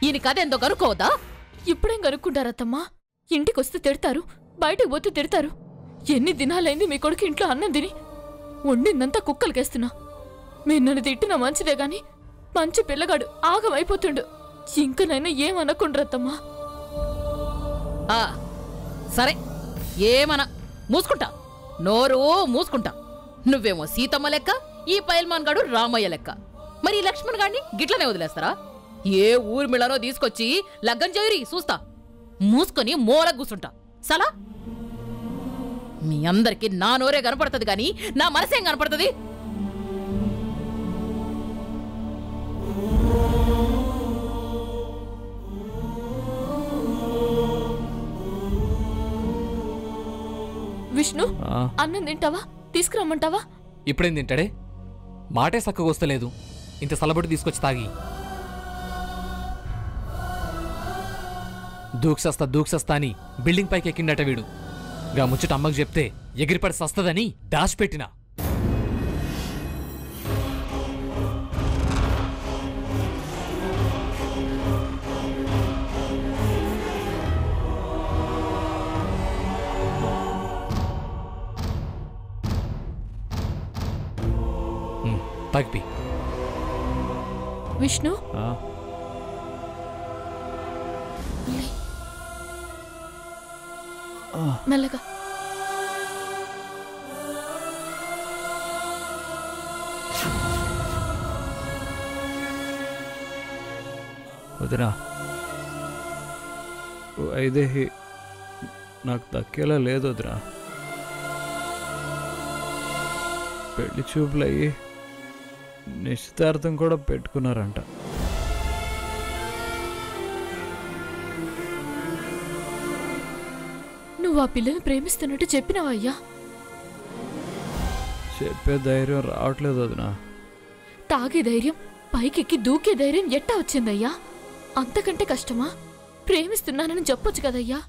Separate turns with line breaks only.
ఈయన కదేందో కనుక్కోవద్దా?
ఇప్పుడేం కనుక్కుంటారత్తమ్మా? ఇంటికొస్తే తిడతారు, బయటకు పోతే తిడతారు. ఎన్ని దినాలైంది మీ కొడుకు ఇంట్లో అన్నం తిని? వండిందంతా కుక్కలకేస్తున్నా. మీరు నన్ను తిట్టినా మంచిదే గాని మంచి పిల్లగాడు ఆగమైపోతుండు. ఇంకనైనా ఏమనకుండ్రత్తమ్మా.
సరే ఏమనా మూసుకుంటా, నోరు మూసుకుంటా. నువ్వేమో సీతమ్మ లెక్క, ఈ పైల్మాన్ గాడు రామయ్య లెక్క. మరి ఈ లక్ష్మణ్ గాడిని గిట్లనే వదిలేస్తారా? ఏ ఊర్మిళనో తీసుకొచ్చి లగ్గం చేయరి చూస్తా. మూసుకొని మూల కూసుంటా. సలా మీ అందరికి నా నోరే కనపడుతుంది గాని నా మనసేం కనపడుతుంది?
విష్ణు, అన్నం తింటావా? తీసుకురమ్మంటావా?
ఇప్పుడేం తింటాడే? మాటే సక్కగా వస్తలేదు. ఇంత సలబడి తీసుకొచ్చి తాగి దూక్సస్తా అని బిల్డింగ్ పైకి ఎక్కిండట వీడు. గా ముచ్చట అమ్మకు చెప్తే ఎగిరిపడి సస్తదని దాచిపెట్టినా. తగ్గిపి
విష్ణు, మెల్లగా.
వదినా, వైదేహి నాకు దక్కేలా లేదు వదినా. పెళ్లి చూపులయ్యి నిశ్చితార్థం కూడా పెట్టుకున్నారంట.
నువ్వు ఆ పిల్లని ప్రేమిస్తున్నట్టు చెప్పినావయ్యా?
చెప్పే ధైర్యం రావట్లేదు వదినా.
తాగే ధైర్యం, పైకెక్కి దూకే ధైర్యం ఎట్టా వచ్చిందయ్యా? అంతకంటే కష్టమా? ప్రేమిస్తున్నానని చెప్పొచ్చు కదయ్యా.